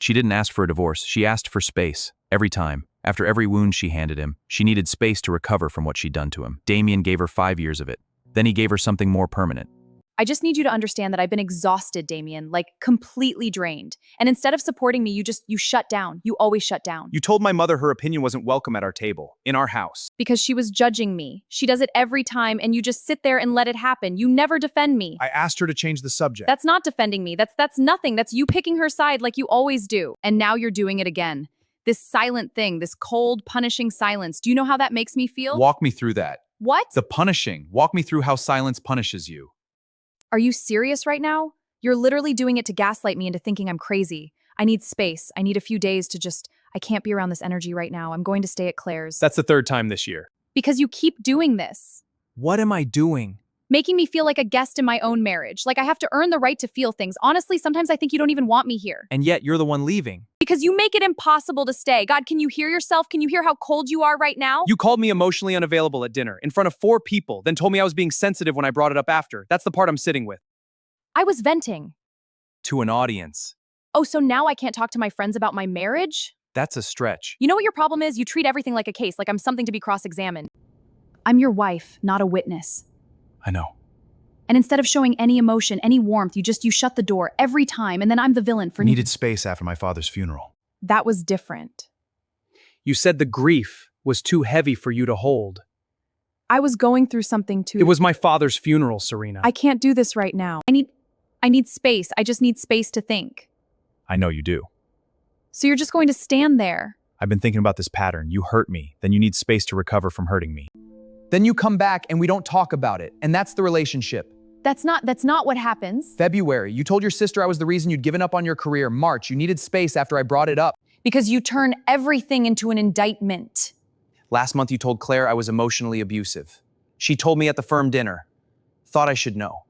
She didn't ask for a divorce, she asked for space. Every time. After every wound she handed him, she needed space to recover from what she'd done to him. Damien gave her 5 years of it. Then he gave her something more permanent. I just need you to understand that I've been exhausted, Damien, like completely drained. And instead of supporting me, you shut down. You always shut down. You told my mother her opinion wasn't welcome at our table, in our house. Because she was judging me. She does it every time, and you just sit there and let it happen. You never defend me. I asked her to change the subject. That's not defending me. That's nothing. That's you picking her side like you always do. And now you're doing it again. This silent thing, this cold, punishing silence. Do you know how that makes me feel? Walk me through that. What? The punishing. Walk me through how silence punishes you. Are you serious right now? You're literally doing it to gaslight me into thinking I'm crazy. I need space. I need a few days to I can't be around this energy right now. I'm going to stay at Claire's. That's the 3rd time this year. Because you keep doing this. What am I doing? Making me feel like a guest in my own marriage. Like I have to earn the right to feel things. Honestly, sometimes I think you don't even want me here. And yet you're the one leaving. Because you make it impossible to stay. God, can you hear yourself? Can you hear how cold you are right now? You called me emotionally unavailable at dinner in front of 4 people, then told me I was being sensitive when I brought it up after. That's the part I'm sitting with. I was venting. To an audience. Oh, so now I can't talk to my friends about my marriage? That's a stretch. You know what your problem is? You treat everything like a case, like I'm something to be cross-examined. I'm your wife, not a witness. I know. And instead of showing any emotion, any warmth, you shut the door every time, and then I'm the villain for Needed space after my father's funeral. That was different. You said the grief was too heavy for you to hold. I was going through something too. It was my father's funeral, Serena. I can't do this right now. I need space. I just need space to think. I know you do. So you're just going to stand there. I've been thinking about this pattern. You hurt me, then you need space to recover from hurting me. Then you come back and we don't talk about it, and that's the relationship. That's not what happens. February, you told your sister I was the reason you'd given up on your career. March, you needed space after I brought it up. Because you turn everything into an indictment. Last month you told Claire I was emotionally abusive. She told me at the firm dinner. Thought I should know.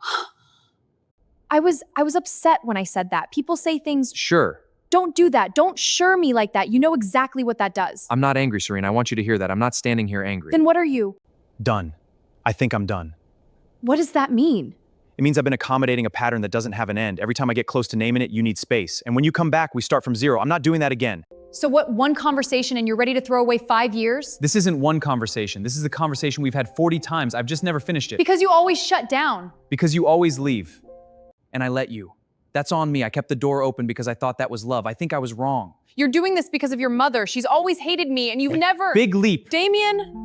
I was upset when I said that. People say things, Sure. don't do that. Don't sure me like that. You know exactly what that does. I'm not angry, Serena. I want you to hear that. I'm not standing here angry. Then what are you? Done. I think I'm done. What does that mean? It means I've been accommodating a pattern that doesn't have an end. Every time I get close to naming it, you need space. And when you come back, we start from zero. I'm not doing that again. So what, one conversation and you're ready to throw away 5 years? This isn't one conversation. This is a conversation we've had 40 times. I've just never finished it. Because you always shut down. Because you always leave. And I let you. That's on me. I kept the door open because I thought that was love. I think I was wrong. You're doing this because of your mother. She's always hated me and you've never— Big leap. Damien?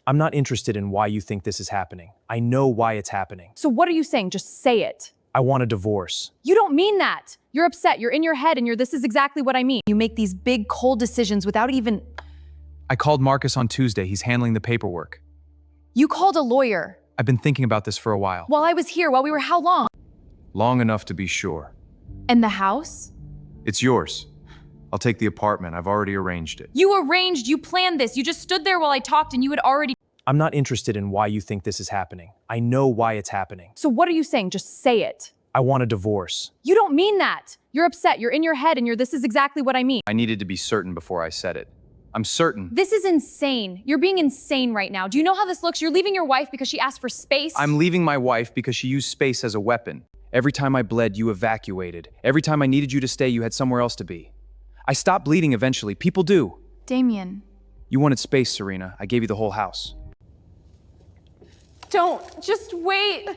I'm not interested in why you think this is happening. I know why it's happening. So what are you saying? Just say it. I want a divorce. You don't mean that. You're upset. You're in your head and this is exactly what I mean. You make these big, cold decisions without even— I called Marcus on Tuesday. He's handling the paperwork. You called a lawyer. I've been thinking about this for a while. While I was here, while we were how long? Long enough to be sure. And the house? It's yours. I'll take the apartment. I've already arranged it. You arranged, you planned this. You just stood there while I talked and you had already— I'm not interested in why you think this is happening. I know why it's happening. So what are you saying? Just say it. I want a divorce. You don't mean that. You're upset. You're in your head and this is exactly what I mean. I needed to be certain before I said it. I'm certain. This is insane. You're being insane right now. Do you know how this looks? You're leaving your wife because she asked for space? I'm leaving my wife because she used space as a weapon. Every time I bled, you evacuated. Every time I needed you to stay, you had somewhere else to be. I stopped bleeding eventually. People do. Damien. You wanted space, Serena. I gave you the whole house. Don't. Just wait.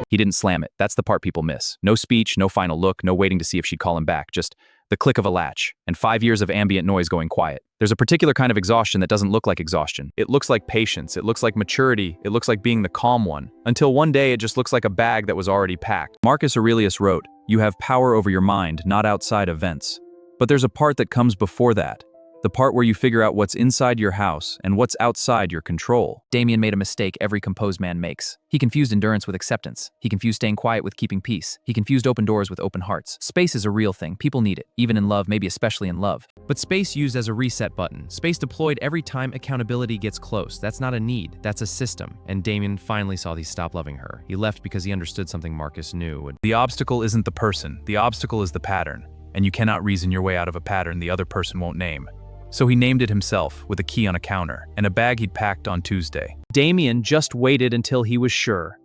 He didn't slam it. That's the part people miss. No speech, no final look, no waiting to see if she'd call him back. Just the click of a latch, and 5 years of ambient noise going quiet. There's a particular kind of exhaustion that doesn't look like exhaustion. It looks like patience, it looks like maturity, it looks like being the calm one. Until one day it just looks like a bag that was already packed. Marcus Aurelius wrote, "You have power over your mind, not outside events." But there's a part that comes before that. The part where you figure out what's inside your house and what's outside your control. Damien made a mistake every composed man makes. He confused endurance with acceptance. He confused staying quiet with keeping peace. He confused open doors with open hearts. Space is a real thing. People need it, even in love, maybe especially in love. But space used as a reset button. Space deployed every time accountability gets close. That's not a need, that's a system. And Damien finally saw he stopped loving her. He left because he understood something Marcus knew. The obstacle isn't the person. The obstacle is the pattern. And you cannot reason your way out of a pattern the other person won't name. So he named it himself with a key on a counter and a bag he'd packed on Tuesday. Damien just waited until he was sure.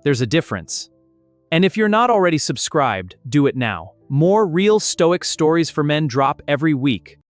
There's a difference. And if you're not already subscribed, do it now. More real Stoic stories for men drop every week.